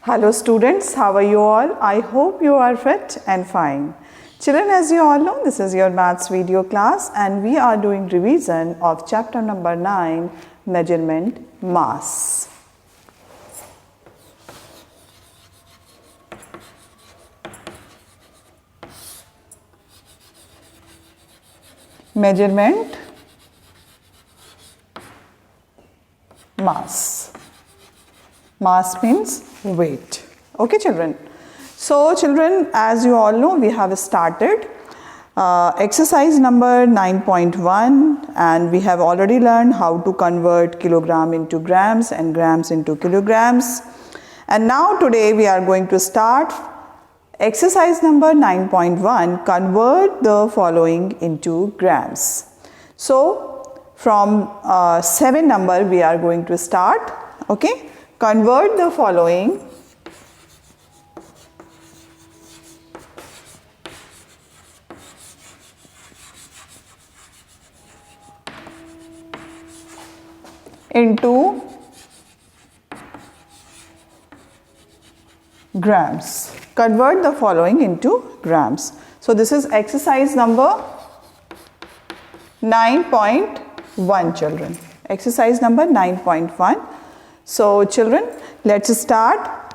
Hello students, how are you all? I hope you are fit and fine. Children, as you all know, this is your maths video class and we are doing revision of chapter number 9, measurement mass. Measurement mass. Mass means weight. Okay children. So children, as you all know, we have started exercise number 9.1 and we have already learned how to convert kilogram into grams and grams into kilograms. And now today we are going to start exercise number 9.1, convert the following into grams. So from 7 number we are going to start, okay. Convert the following into grams. Convert the following into grams. So this is exercise number 9.1 children. Exercise number 9.1. So children, let's start.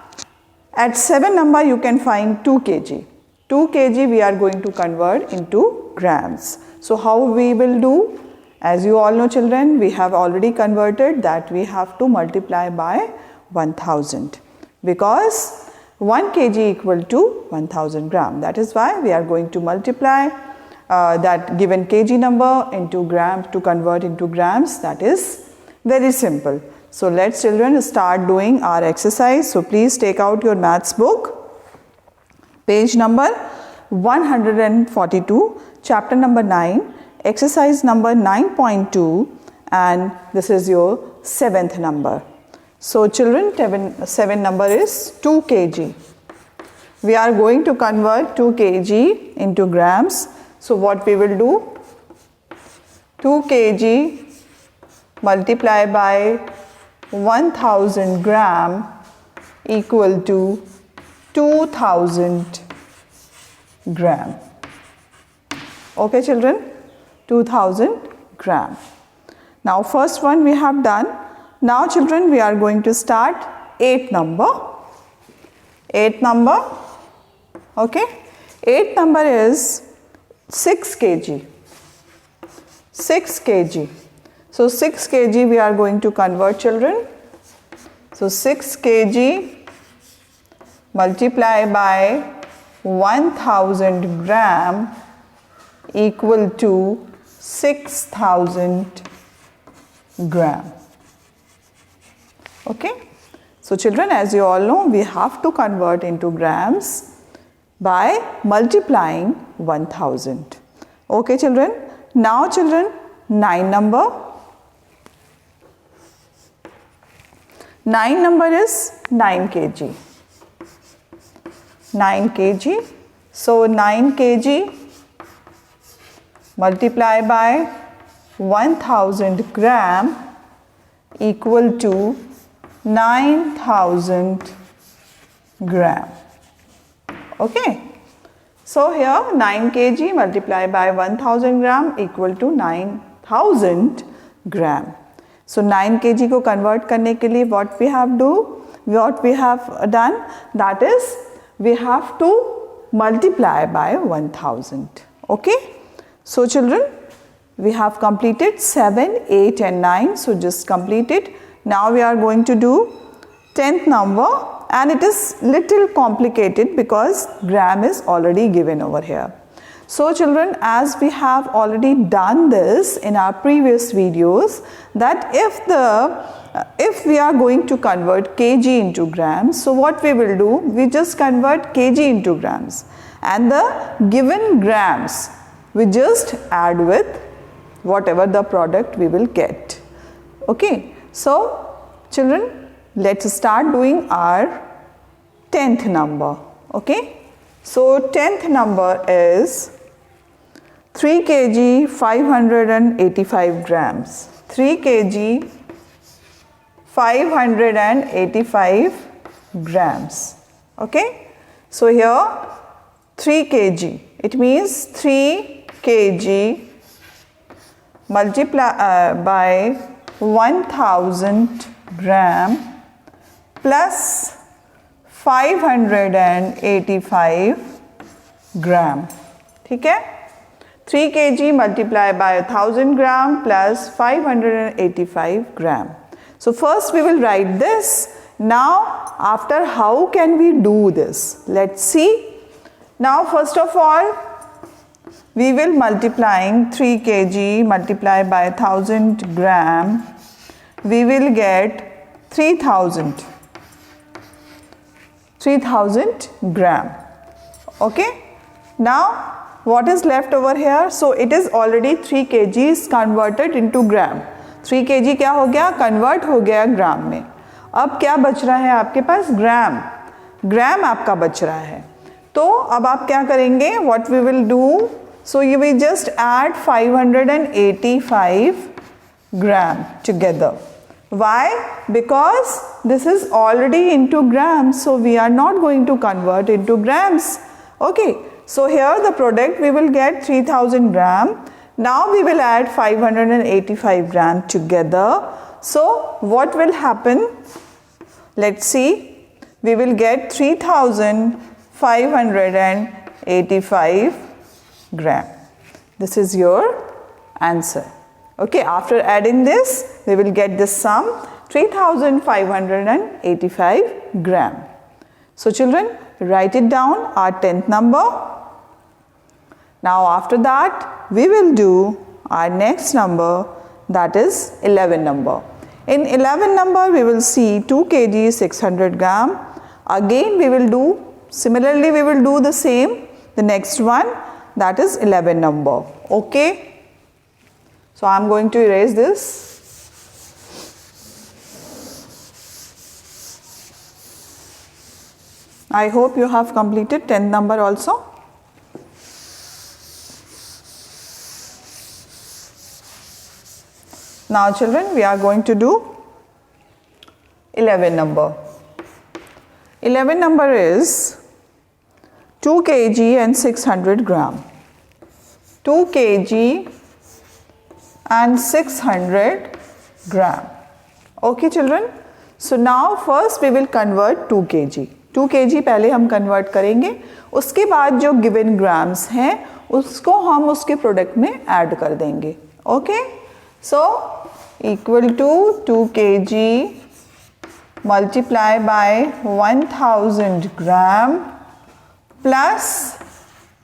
At 7 number you can find 2 kg. 2 kg we are going to convert into grams. So how we will do? As you all know children, we have already converted that we have to multiply by 1000 because 1 kg equal to 1000 gram. That is why we are going to multiply that given kg number into gram to convert into grams. That is very simple. So let's children start doing our exercise. So please take out your maths book, page number 142, chapter number 9, exercise number 9.2, and this is your 7th number. So children, 7 number is 2 kg. We are going to convert 2 kg into grams. So what we will do? 2 kg multiply by 1000 gram equal to 2000 gram. Okay children, 2000 gram. Now first one we have done. Now children, we are going to start 8 number. 8 number, okay. 8 number is 6 kg. 6 kg. So 6 kg we are going to convert children. So 6 kg multiply by 1000 gram equal to 6000 gram. Okay. So children, as you all know, we have to convert into grams by multiplying 1000. Okay children. Now children, 9 number. 9 number is 9 kg. 9 kg. So 9 kg multiply by 1000 gram equal to 9000 gram. Okay. So here 9 kg multiply by 1000 gram equal to 9000 gram. So 9 kg को convert करने के लिए what we have done, that is we have to multiply by 1000. Okay. So children, we have completed 7, 8 and 9. So just complete it. Now we are going to do 10th number and it is little complicated because gram is already given over here. So children, as we have already done this in our previous videos, that if we are going to convert kg into grams, so what we will do, we just convert kg into grams and the given grams we just add with whatever the product we will get. Okay. So children, let's start doing our 10th number. Okay. So 10th number is 3 kg 585 grams. 3 kg 585 grams. Okay, so here 3 kg, it means 3 kg multiply by 1000 gram plus 585 gram. ठीक है, 3 kg multiply by 1000 gram plus 585 gram. So first we will write this. Now after, how can we do this? Let's see. Now first of all, we will multiplying 3 kg multiply by 1000 gram. We will get 3000 gram. Okay. Now what is left over here? So it is already 3 kg is converted into gram. 3 kg क्या हो गया? Convert हो गया ग्राम में. अब क्या बच रहा है आपके पास? ग्राम. ग्राम आपका बच रहा है. तो अब आप क्या करेंगे? What we will do? So you will just add 585 gram together. Why? Because this is already into grams, so we are not going to convert into grams. Okay. So here the product we will get 3000 gram. Now we will add 585 gram together. So what will happen? Let's see. We will get 3585 gram. This is your answer. Okay, after adding this, we will get this sum 3585 gram. So children, write it down, our 10th number. Now after that, we will do our next number, that is 11 number. In 11 number, we will see 2 kg 600 gram. Again we will do, similarly we will do the same, the next one, that is 11 number. Okay. So I am going to erase this. I hope you have completed 10th number also. Now children, we are going to do 11 number. 11 number is 2 kg and 600 gram. 2 kg and 600 gram. Okay children. So now first we will convert 2 kg. 2 kg पहले हम convert करेंगे. उसके बाद जो given grams हैं उसको हम उसके product में add कर देंगे. Okay. So equal to 2 kg multiply by 1000 gram plus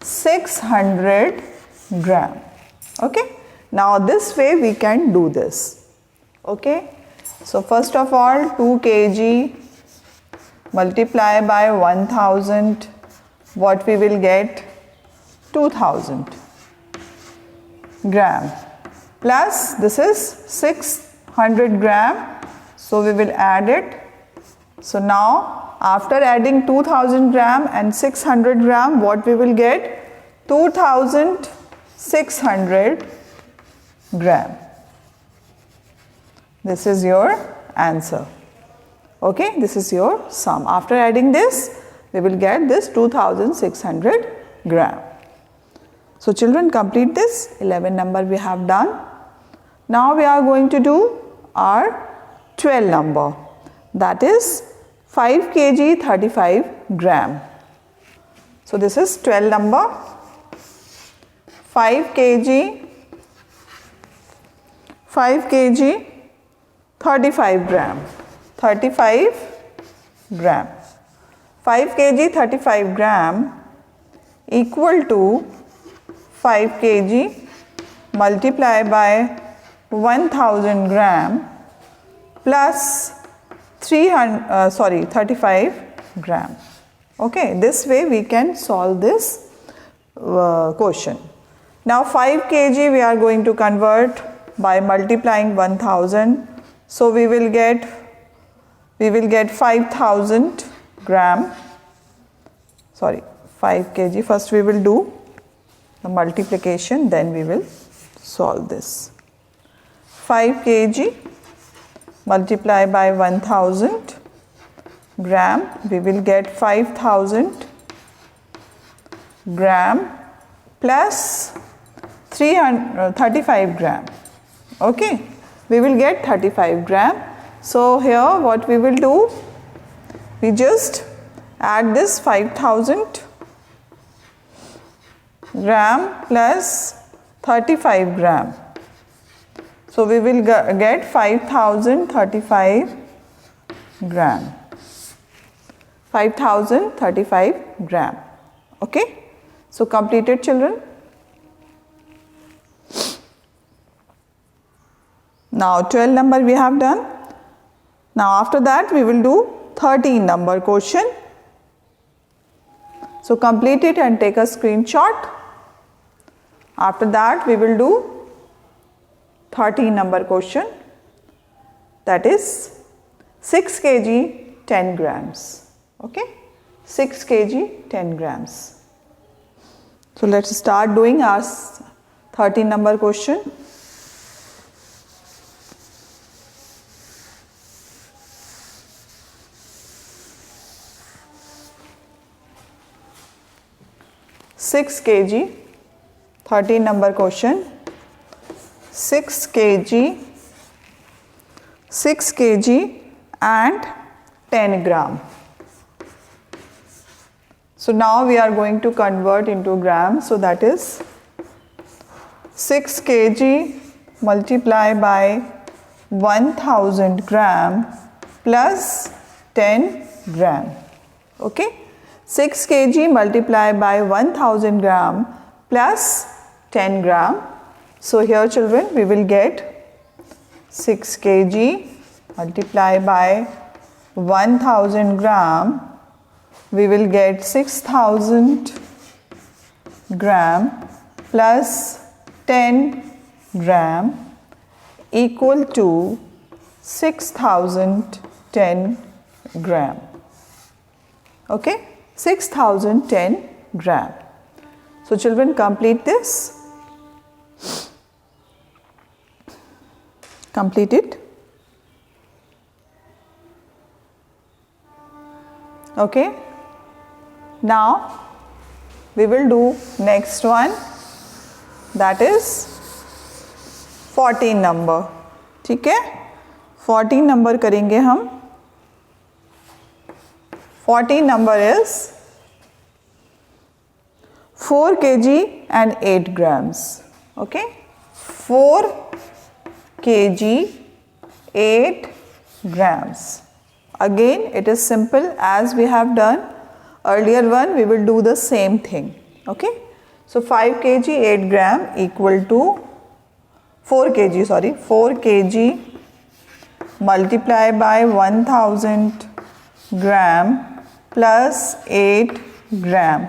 600 gram. Okay. Now this way we can do this. Okay. So first of all, 2 kg multiply by 1000, what we will get? 2000 gram plus this is 600 gram. So we will add it. So now after adding 2000 gram and 600 gram, what we will get? 2600 gram. This is your answer. Okay, this is your sum. After adding this, we will get this 2600 gram. So children, complete this. 11 number we have done. Now we are going to do our 12 number. That is 5 kg 35 gram. So this is 12 number. 5 kg 35 gram. 35 gram. 5 kg 35 gram equal to 5 kg multiply by 1000 gram plus 35 gram. Okay, this way we can solve this question. Now 5 kg we are going to convert by multiplying 1000. So we will get 5000 gram. 5 kg. First we will do the multiplication, then we will solve this. 5 kg multiply by 1000 gram, we will get 5000 gram plus 35 gram. Okay, we will get 35 gram. So here what we will do, we just add this 5000 gram plus 35 gram. So we will get 5035 gram. 5035 gram. Okay. So completed, children. Now 12 number we have done. Now after that we will do 13 number question. So complete it and take a screenshot. After that we will do 13 number question, that is 6 kg 10 grams. Okay, 6 kg 10 grams. So let's start doing our 13 number question. Six kg, 13 number question. 6 kg and 10 gram. So now we are going to convert into grams. So that is 6 kg multiply by 1000 gram plus 10 gram. Okay, 6 kg multiply by 1000 gram plus 10 gram. So here children we will get 6 kg multiply by 1000 gram, we will get 6000 gram plus 10 gram equal to 6010 gram. Okay, 6010 gram. So children, complete this. Complete it. Okay. Now we will do next one, that is 14 number. ठीक है, 14 number करेंगे हम. 14 number is 4 kg and 8 grams. Okay, 4 kg 8 grams. Again it is simple as we have done earlier one, we will do the same thing. Okay, so 5 kg 8 gram equal to 4 kg multiply by 1000 gram plus 8 gram.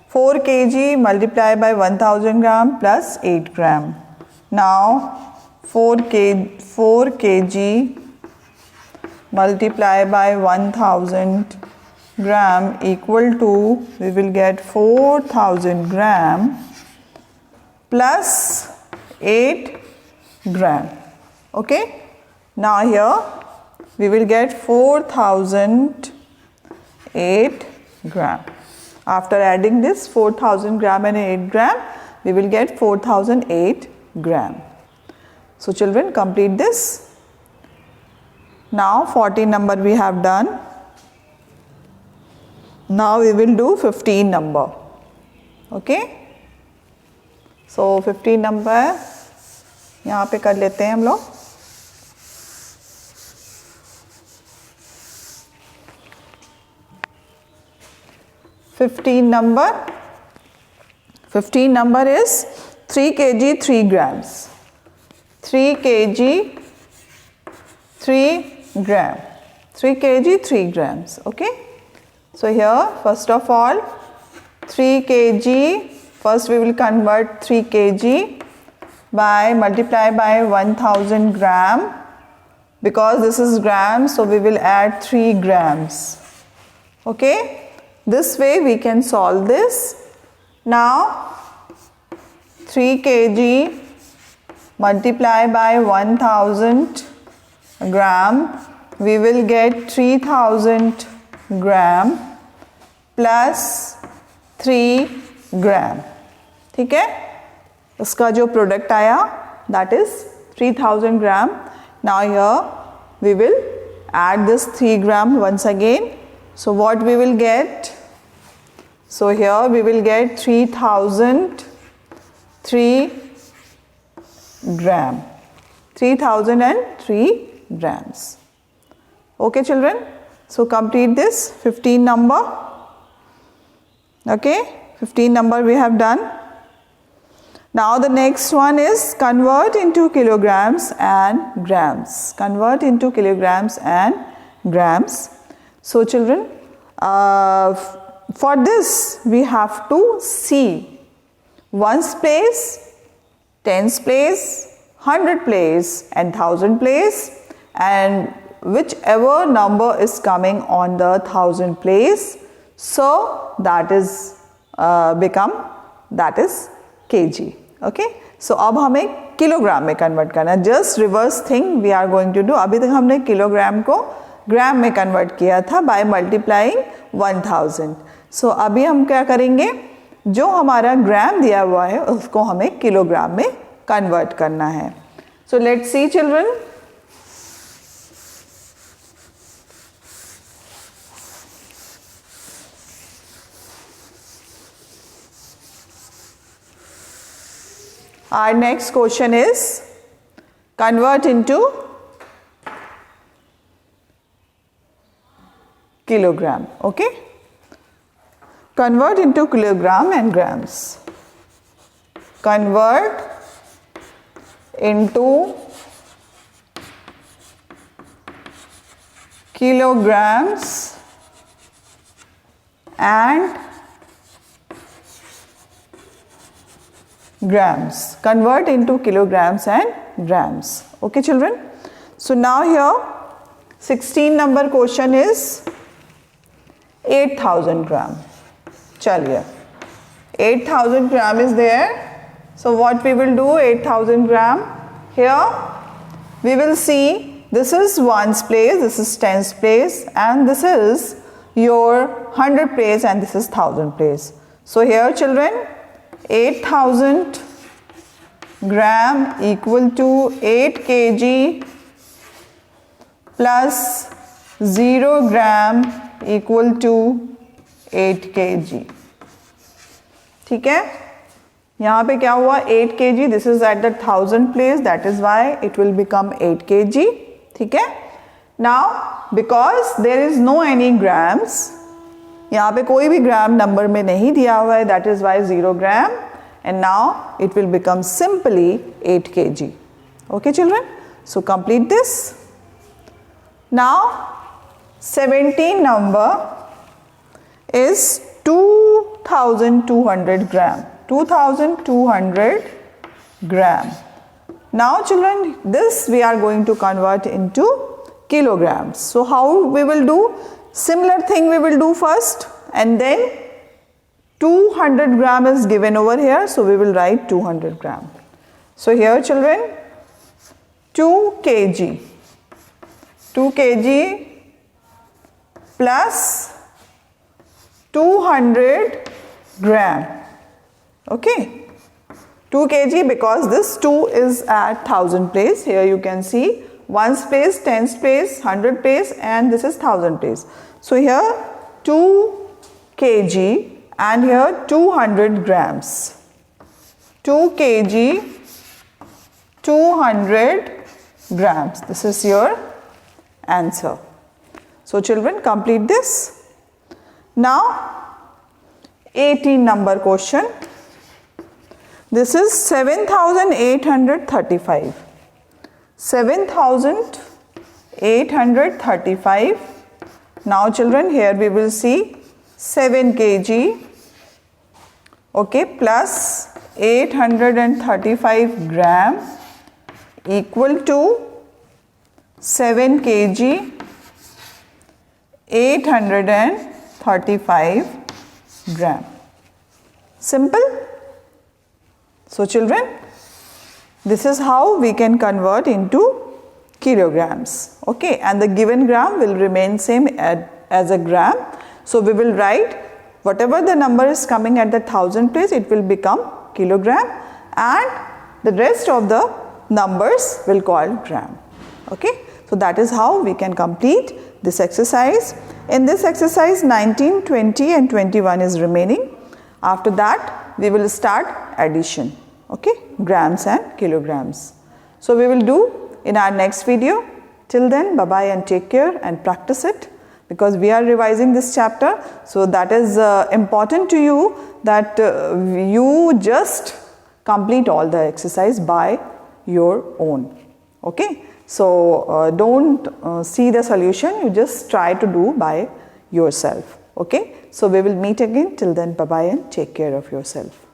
4 kg multiply by 1000 gram plus 8 gram. Now 4 kg multiply by 1000 gram equal to, we will get 4000 gram plus 8 gram. Okay, now here we will get 4008 gram. After adding this 4000 gram and 8 gram, we will get 4008 gram. So children, complete this. Now 14 number we have done. Now we will do 15 number. Okay, so 15 number यहाँ पे कर लेते हैं हम लोग. Fifteen number is 3 kg 3 grams. 3 kg 3 gram. 3 kg 3 grams. Okay. So here first of all 3 kg, first we will convert 3 kg by multiply by 1000 gram, because this is grams, so we will add 3 grams. Okay, this way we can solve this. Now 3 kg multiply by 1000 gram we will get 3000 gram plus 3 gram. ठीक है, उसका जो product आया that is 3000 gram. Now here we will add this 3 gram once again. So what we will get? So here we will get 3003 gram. 3003 grams. Okay children, so complete this 15 number. Okay, 15 number we have done. Now the next one is convert into kilograms and grams. Convert into kilograms and grams. So children, for this we have to see ones place, tens place, 100 place and 1000 place, and whichever number is coming on the 1000 place, so that is kg. Okay, so अब हमें kilogram में convert करना है. Just reverse thing we are going to do. अभी तक हमने kilogram को ग्राम में कन्वर्ट किया था बाय मल्टीप्लाइंग 1000. सो अभी हम क्या करेंगे, जो हमारा ग्राम दिया हुआ है उसको हमें किलोग्राम में कन्वर्ट करना है. So let's see children. Our next question is convert into kilogram. Okay, convert into kilogram and grams. Convert into kilograms and grams. Convert into kilograms and grams. Okay children, so now here 16 number question is 8000 gram. Chaliye, 8000 gram is there. So what we will do, 8000 gram, here we will see this is ones place, this is tens place, and this is your 100 place, and this is 1000 place. So here children, 8000 gram equal to 8 kg plus 0 gram equal to 8 kg. ठीक है, यहाँ पे क्या हुआ, 8 kg, this is at the 1000 place, that is why it will become 8 kg. ठीक है, now because there is no any grams, यहाँ पे कोई भी ग्राम नंबर में नहीं दिया हुआ है, that is why 0 gram, and now it will become simply 8 kg. Okay children, so complete this. Now 17 number is 2200 gram. 2200 gram. Now children, this we are going to convert into kilograms. So how we will do? Similar thing we will do first, and then 200 gram is given over here, so we will write 200 gram. So here children, 2 kg plus 200 gram. Okay, 2 kg because this 2 is at 1000 place. Here you can see ones place, tens place, 100 place, and this is 1000 place. So here 2 kg and here 200 grams. 2 kg, 200 grams. This is your answer. So children, complete this. Now 18 number question. This is 7835. 7835. Now children, here we will see 7 kg, okay, plus 835 gram equal to 7 kg 835 gram. Simple. So children, this is how we can convert into kilograms. Okay, and the given gram will remain same as a gram. So we will write whatever the number is coming at the thousand place, it will become kilogram, and the rest of the numbers will call gram. Okay, so that is how we can complete this exercise. In this exercise 19, 20 and 21 is remaining. After that we will start addition. Okay, grams and kilograms. So we will do in our next video. Till then, bye bye and take care and practice it, because we are revising this chapter. So that is important to you, that you just complete all the exercise by your own. Okay, so don't see the solution, you just try to do by yourself. Okay, so we will meet again. Till then, bye bye and take care of yourself.